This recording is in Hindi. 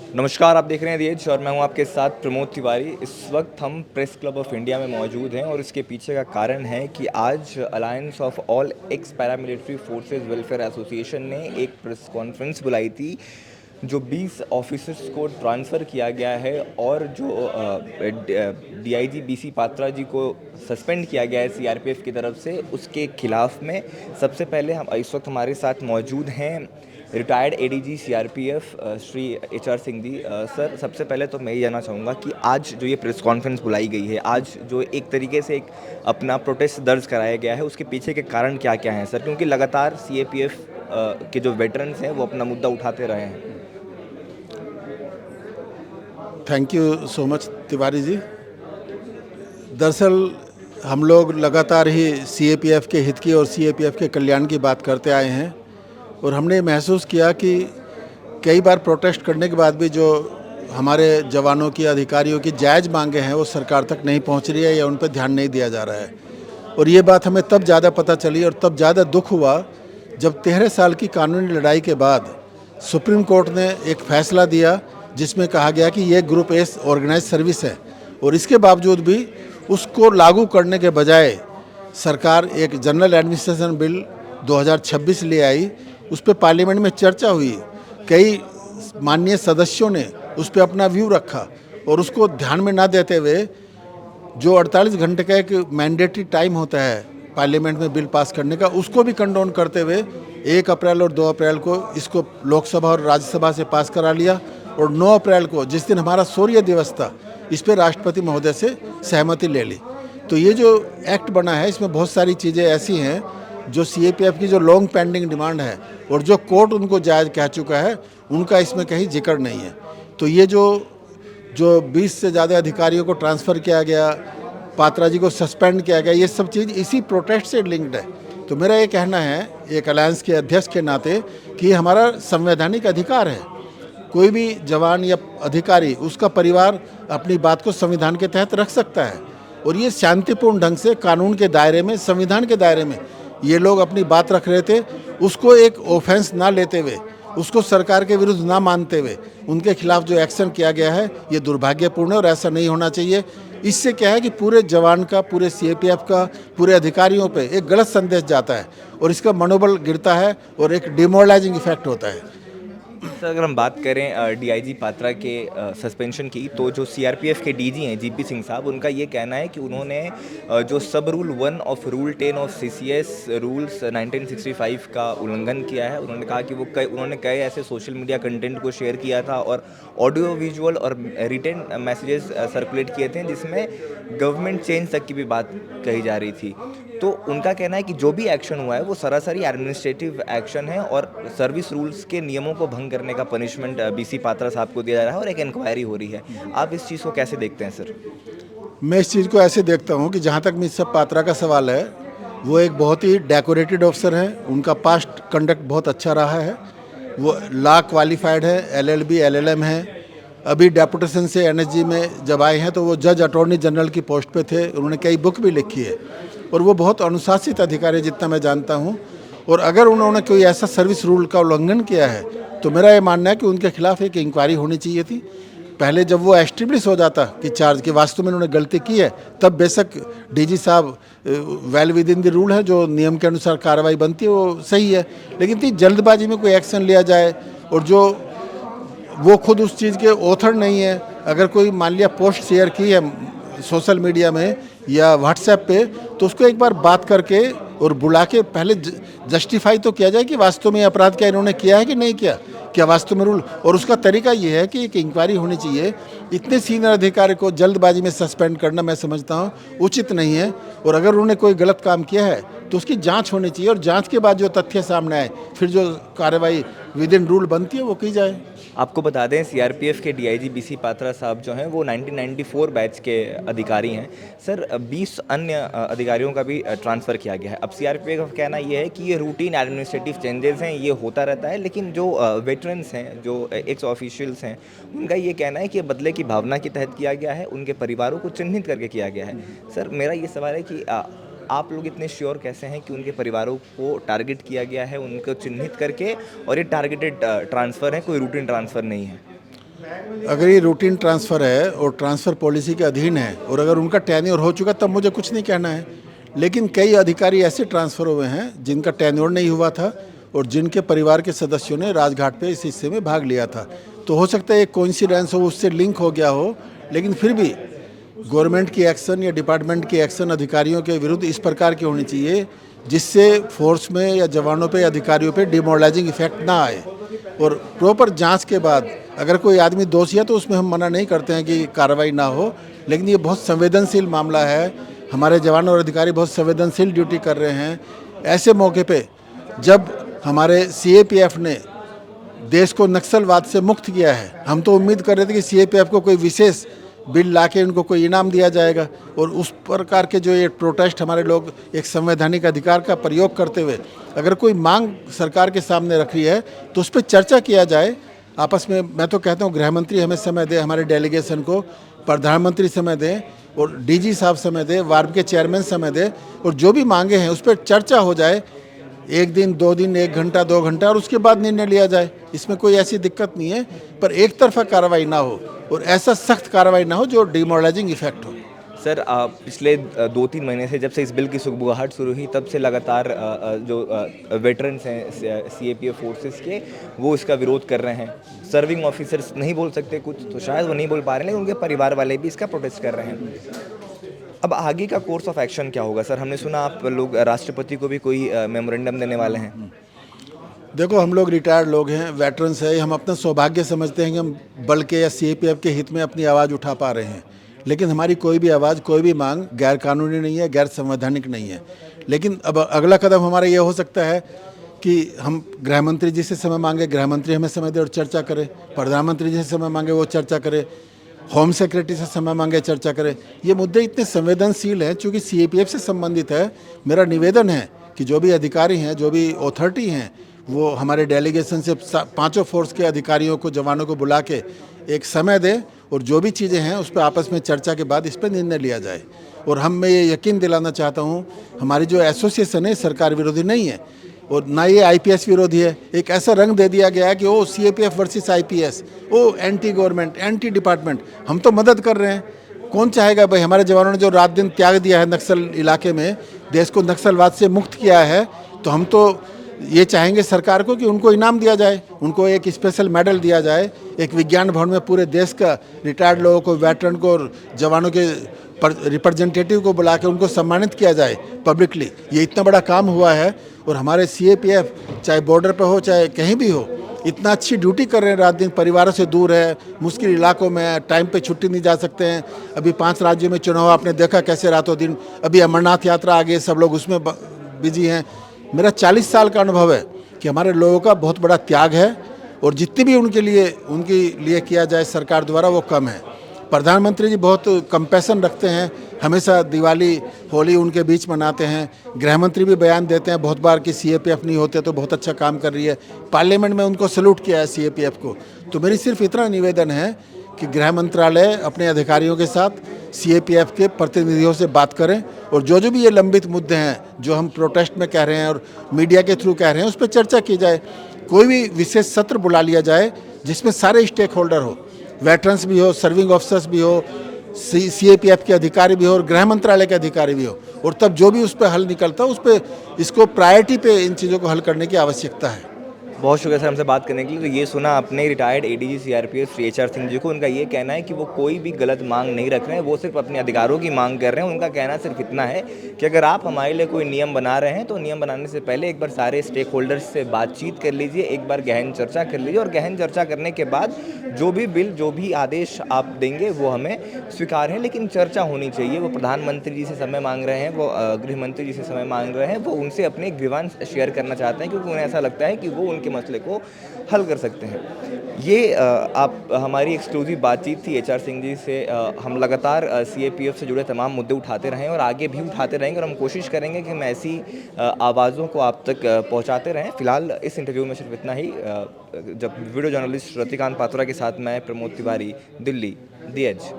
नमस्कार, आप देख रहे हैं दी एज और मैं हूं आपके साथ प्रमोद तिवारी। इस वक्त हम प्रेस क्लब ऑफ इंडिया में मौजूद हैं और इसके पीछे का कारण है कि आज alliance of all x paramilitary forces welfare association ने एक प्रेस कॉन्फ्रेंस बुलाई थी। जो 20 ऑफिसर्स को ट्रांसफ़र किया गया है और जो डीआईजी बीसी पात्रा जी को सस्पेंड किया गया है सीआरपीएफ की तरफ से, उसके खिलाफ में सबसे पहले हम इस वक्त हमारे साथ मौजूद हैं retired ADG CRPF Shri HR Singh ji. Sir, सबसे पहले तो मैं ये जानना चाहूँगा कि आज जो ये प्रेस कॉन्फ्रेंस बुलाई गई है, आज जो एक तरीके से एक अपना प्रोटेस्ट दर्ज कराया गया है, उसके पीछे के कारण क्या क्या हैं सर? क्योंकि लगातार सीएपीएफ के जो वेटरन्स हैं वो अपना मुद्दा उठाते रहे हैं। Thank you so much Tiwari ji. दरअसल हम लोग लगातार ही सीएपीएफ के हित की और सीएपीएफ के कल्याण की बात करते आए हैं और हमने महसूस किया कि कई बार प्रोटेस्ट करने के बाद भी जो हमारे जवानों की, अधिकारियों की जायज़ मांगे हैं वो सरकार तक नहीं पहुंच रही है या उन पर ध्यान नहीं दिया जा रहा है। और ये बात हमें तब ज़्यादा पता चली और तब ज़्यादा दुख हुआ जब 13 साल की कानूनी लड़ाई के बाद सुप्रीम कोर्ट ने एक फ़ैसला दिया जिसमें कहा गया कि ये ग्रुप ए ऑर्गेनाइज सर्विस है और इसके बावजूद भी उसको लागू करने के बजाय सरकार एक जनरल एडमिनिस्ट्रेशन बिल 2026 ले आई। उस पर पार्लियामेंट में चर्चा हुई, कई माननीय सदस्यों ने उस पर अपना व्यू रखा और उसको ध्यान में ना देते हुए जो 48 घंटे का एक मैंडेटरी टाइम होता है पार्लियामेंट में बिल पास करने का, उसको भी कंडोन करते हुए 1 अप्रैल और 2 अप्रैल को इसको लोकसभा और राज्यसभा से पास करा लिया और 9 अप्रैल को, जिस दिन हमारा शौर्य दिवस था, इस पर राष्ट्रपति महोदय से सहमति ले ली। तो ये जो एक्ट बना है इसमें बहुत सारी चीज़ें ऐसी हैं जो सीएपीएफ की जो लॉन्ग पेंडिंग डिमांड है और जो कोर्ट उनको जायज़ कह चुका है, उनका इसमें कहीं जिक्र नहीं है। तो ये जो 20 से ज़्यादा अधिकारियों को ट्रांसफ़र किया गया, पात्रा जी को सस्पेंड किया गया, ये सब चीज़ इसी प्रोटेस्ट से लिंक्ड है। तो मेरा ये कहना है एक अलायंस के अध्यक्ष के नाते कि हमारा संवैधानिक अधिकार है। कोई भी जवान या अधिकारी, उसका परिवार अपनी बात को संविधान के तहत रख सकता है और ये शांतिपूर्ण ढंग से कानून के दायरे में, संविधान के दायरे में ये लोग अपनी बात रख रहे थे। उसको एक ऑफेंस ना लेते हुए, उसको सरकार के विरुद्ध ना मानते हुए उनके खिलाफ जो एक्शन किया गया है ये दुर्भाग्यपूर्ण है और ऐसा नहीं होना चाहिए। इससे क्या है कि पूरे जवान का, पूरे सीएपीएफ का, पूरे अधिकारियों पे एक गलत संदेश जाता है और इसका मनोबल गिरता है और एक डिमोरलाइजिंग इफेक्ट होता है। सर, अगर हम बात करें डीआईजी पात्रा के सस्पेंशन की, तो जो सीआरपीएफ के डीजी हैं जीपी सिंह साहब, उनका ये कहना है कि उन्होंने जो सब rule 1 of rule 10 of CCS rules 1965 का उल्लंघन किया है। उन्होंने कहा कि उन्होंने कई ऐसे सोशल मीडिया कंटेंट को शेयर किया था और ऑडियो विजुअल और रिटन मैसेजेस सर्कुलेट किए थे जिसमें गवर्नमेंट चेंज तक की भी बात कही जा रही थी। तो उनका कहना है कि जो भी एक्शन हुआ है वो सरासरी एडमिनिस्ट्रेटिव एक्शन है और सर्विस रूल्स के नियमों को भंग करने का पनिशमेंट बीसी पात्रा साहब को दिया जा रहा है और एक इंक्वायरी हो रही है। आप इस चीज़ को कैसे देखते हैं सर? मैं इस चीज़ को ऐसे देखता हूँ कि जहाँ तक मिस्टर पात्रा का सवाल है, वो एक बहुत ही डेकोरेटेड ऑफिसर हैं। उनका पास्ट कंडक्ट बहुत अच्छा रहा है, वो लॉ क्वालिफाइड है, एलएलबी एलएलएम है। अभी डेपुटेशन से एनएसजी में जब आए हैं तो वो जज अटॉर्नी जनरल की पोस्ट पे थे। उन्होंने कई बुक भी लिखी है और वो बहुत अनुशासित अधिकारी जितना मैं जानता हूँ। और अगर उन्होंने कोई ऐसा सर्विस रूल का उल्लंघन किया है तो मेरा ये मानना है कि उनके खिलाफ एक इंक्वायरी होनी चाहिए थी। पहले जब वो एस्टेब्लिश हो जाता कि चार्ज के वास्तव में उन्होंने गलती की है, तब बेशक डीजी साहब well with in the rule है, जो नियम के अनुसार कार्रवाई बनती है वो सही है। लेकिन इतनी जल्दबाजी में कोई एक्शन लिया जाए और जो वो खुद उस चीज़ के ऑथर नहीं है, अगर कोई मान लिया पोस्ट शेयर की है सोशल मीडिया में या व्हाट्सएप पे, तो उसको एक बार बात करके और बुला के पहले जस्टिफाई तो किया जाए कि वास्तव में अपराध क्या इन्होंने किया है कि नहीं किया, क्या वास्तव में रूल। और उसका तरीका ये है कि एक इंक्वायरी होनी चाहिए। इतने सीनियर अधिकारी को जल्दबाजी में सस्पेंड करना मैं समझता हूँ उचित नहीं है। और अगर उन्होंने कोई गलत काम किया है तो उसकी जांच होनी चाहिए और जांच के बाद जो तथ्य सामने आए, फिर जो कार्रवाई विद इन रूल बनती है वो की जाए। आपको बता दें, सीआरपीएफ के डीआईजी बीसी पात्रा साहब जो हैं वो 1994 बैच के अधिकारी हैं। सर, 20 अन्य अधिकारियों का भी ट्रांसफ़र किया गया है। अब सीआरपीएफ का कहना ये है कि ये रूटीन एडमिनिस्ट्रेटिव चेंजेस हैं, ये होता रहता है। लेकिन जो वेटरन्स हैं, जो एक्स ऑफिशियल्स हैं, उनका ये कहना है कि ये बदले की भावना के तहत किया गया है, उनके परिवारों को चिन्हित करके किया गया है। सर, मेरा ये सवाल है कि आप लोग इतने श्योर कैसे हैं कि उनके परिवारों को टारगेट किया गया है, उनको चिन्हित करके, और ये टारगेटेड ट्रांसफ़र है, कोई रूटीन ट्रांसफ़र नहीं है? अगर ये रूटीन ट्रांसफ़र है और ट्रांसफ़र पॉलिसी के अधीन है और अगर उनका टेन्योर हो चुका तब मुझे कुछ नहीं कहना है। लेकिन कई अधिकारी ऐसे ट्रांसफ़र हुए हैं जिनका टेन्योर नहीं हुआ था और जिनके परिवार के सदस्यों ने राजघाट पे इस हिस्से में भाग लिया था। तो हो सकता है एक कोइंसिडेंस हो, उससे लिंक हो गया हो, लेकिन फिर भी गवर्नमेंट की एक्शन या डिपार्टमेंट की एक्शन अधिकारियों के विरुद्ध इस प्रकार की होनी चाहिए जिससे फोर्स में या जवानों पे, अधिकारियों पे डिमोरलाइजिंग इफेक्ट ना आए। और प्रॉपर जांच के बाद अगर कोई आदमी दोषी है तो उसमें हम मना नहीं करते हैं कि कार्रवाई ना हो, लेकिन ये बहुत संवेदनशील मामला है। हमारे जवान और अधिकारी बहुत संवेदनशील ड्यूटी कर रहे हैं। ऐसे मौके पे जब हमारे सीएपीएफ ने देश को नक्सलवाद से मुक्त किया है, हम तो उम्मीद कर रहे थे कि सीएपीएफ को कोई विशेष बिल लाके उनको कोई इनाम दिया जाएगा। और उस प्रकार के जो ये प्रोटेस्ट हमारे लोग एक संवैधानिक अधिकार का प्रयोग करते हुए अगर कोई मांग सरकार के सामने रख रही है तो उस पर चर्चा किया जाए आपस में। मैं तो कहता हूँ गृह मंत्री हमें समय दे, हमारे डेलीगेशन को, प्रधानमंत्री समय दें और डीजी साहब समय दें, वार्ड के चेयरमैन समय दें और जो भी मांगे हैं उस पर चर्चा हो जाए। एक दिन, 2 दिन, 1 घंटा, 2 घंटा और उसके बाद निर्णय लिया जाए। इसमें कोई ऐसी दिक्कत नहीं है, पर एक तरफा कार्रवाई ना हो और ऐसा सख्त कार्रवाई ना हो जो डिमोरलाइजिंग इफेक्ट हो। सर पिछले 2-3 महीने से जब से इस बिल की सुगबुगाहट शुरू हुई तब से लगातार जो वेटरन्स हैं सीएपीएफ फोर्सेस के, वो इसका विरोध कर रहे हैं। सर्विंग ऑफिसर्स नहीं बोल सकते कुछ, तो शायद वो नहीं बोल पा रहे हैं, लेकिन उनके परिवार वाले भी इसका प्रोटेस्ट कर रहे हैं। अब आगे का कोर्स ऑफ एक्शन क्या होगा सर? हमने सुना आप लोग राष्ट्रपति को भी कोई मेमोरेंडम देने वाले हैं। देखो, हम लोग रिटायर्ड लोग हैं, वेटरन्स है, हम अपना सौभाग्य समझते हैं कि हम बल के या सीएपीएफ के हित में अपनी आवाज़ उठा पा रहे हैं। लेकिन हमारी कोई भी आवाज़, कोई भी मांग गैर कानूनी नहीं है, गैर संवैधानिक नहीं है। लेकिन अब अगला कदम हमारा ये हो सकता है कि हम गृह मंत्री जी से समय मांगे, गृह मंत्री हमें समय दे और चर्चा करें, प्रधानमंत्री जी से समय मांगे, वो चर्चा करें, होम सेक्रेटरी से समय मांगे, चर्चा करें। ये मुद्दे इतने संवेदनशील हैं, चूँकि सीएपीएफ से संबंधित है। मेरा निवेदन है कि जो भी अधिकारी हैं, जो भी अथॉरिटी हैं, वो हमारे डेलीगेशन से पांचों फोर्स के अधिकारियों को, जवानों को बुला के एक समय दें और जो भी चीज़ें हैं उस पर आपस में चर्चा के बाद इस पर निर्णय लिया जाए। और मैं ये यकीन दिलाना चाहता हूँ, हमारी जो एसोसिएशन है सरकार विरोधी नहीं है और ना ये आईपीएस विरोधी है। एक ऐसा रंग दे दिया गया है कि ओ सीएपीएफ वर्सेस आईपीएस, ओ एंटी गवर्नमेंट, एंटी डिपार्टमेंट। हम तो मदद कर रहे हैं। कौन चाहेगा भाई, हमारे जवानों ने जो रात दिन त्याग दिया है नक्सल इलाके में, देश को नक्सलवाद से मुक्त किया है, तो हम तो ये चाहेंगे सरकार को कि उनको इनाम दिया जाए, उनको एक स्पेशल मेडल दिया जाए। एक विज्ञान भवन में पूरे देश का रिटायर्ड लोगों को, वेटरन को और जवानों के रिप्रेजेंटेटिव को बुला के उनको सम्मानित किया जाए पब्लिकली। ये इतना बड़ा काम हुआ है और हमारे सीएपीएफ चाहे बॉर्डर पे हो चाहे कहीं भी हो, इतना अच्छी ड्यूटी कर रहे हैं, रात दिन परिवारों से दूर है, मुश्किल इलाकों में, टाइम पे छुट्टी नहीं जा सकते हैं। अभी 5 राज्यों में चुनाव, आपने देखा कैसे रातों दिन। अभी अमरनाथ यात्रा आ गई, सब लोग उसमें बिजी हैं। मेरा 40 साल का अनुभव है कि हमारे लोगों का बहुत बड़ा त्याग है और जितनी भी उनके लिए किया जाए सरकार द्वारा वो कम है। प्रधानमंत्री जी बहुत कंपैशन रखते हैं, हमेशा दिवाली, होली उनके बीच मनाते हैं। गृह मंत्री भी बयान देते हैं बहुत बार कि सीएपीएफ नहीं होते तो बहुत अच्छा काम कर रही है। पार्लियामेंट में उनको सैल्यूट किया है सीएपीएफ को। तो मेरी सिर्फ इतना निवेदन है कि गृह मंत्रालय अपने अधिकारियों के साथ सीएपीएफ के प्रतिनिधियों से बात करें और जो जो भी ये लंबित मुद्दे हैं जो हम प्रोटेस्ट में कह रहे हैं और मीडिया के थ्रू कह रहे हैं, उस पर चर्चा की जाए। कोई भी विशेष सत्र बुला लिया जाए जिसमें सारे स्टेक होल्डर हो, वेटरन्स भी हो, सर्विंग ऑफिसर्स भी हो, सीएपीएफ के अधिकारी भी हो और गृह मंत्रालय के अधिकारी भी हो। और तब जो भी उस पर हल निकलता है उस पर इसको प्रायोरिटी पे इन चीज़ों को हल करने की आवश्यकता है। बहुत शुक्रिया सर हमसे बात करने के लिए। तो ये सुना अपने retired ADG CRPF Shri HR Singh ji को। उनका ये कहना है कि वो कोई भी गलत मांग नहीं रख रहे हैं, वो सिर्फ अपने अधिकारों की मांग कर रहे हैं। उनका कहना सिर्फ इतना है कि अगर आप हमारे लिए कोई नियम बना रहे हैं तो नियम बनाने से पहले एक बार सारे स्टेक होल्डर्स से बातचीत कर लीजिए, एक बार गहन चर्चा कर लीजिए और गहन चर्चा करने के बाद जो भी बिल, जो भी आदेश आप देंगे वो हमें स्वीकार है। लेकिन चर्चा होनी चाहिए। वो प्रधानमंत्री जी से समय मांग रहे हैं, वो गृह मंत्री जी से समय मांग रहे हैं, वो उनसे अपने ग्रीवांस शेयर करना चाहते हैं क्योंकि उन्हें ऐसा लगता है कि वो उनके मसले को हल कर सकते हैं। ये आप हमारी एक्सक्लूसिव बातचीत थी एचआर सिंह जी से। हम लगातार सीएपीएफ से जुड़े तमाम मुद्दे उठाते रहें और आगे भी उठाते रहेंगे और हम कोशिश करेंगे कि हम ऐसी आवाज़ों को आप तक पहुंचाते रहें। फिलहाल इस इंटरव्यू में सिर्फ इतना ही। जब वीडियो जर्नलिस्ट रतिकांत पात्रा के साथ मैं प्रमोद तिवारी, दिल्ली, दी एज।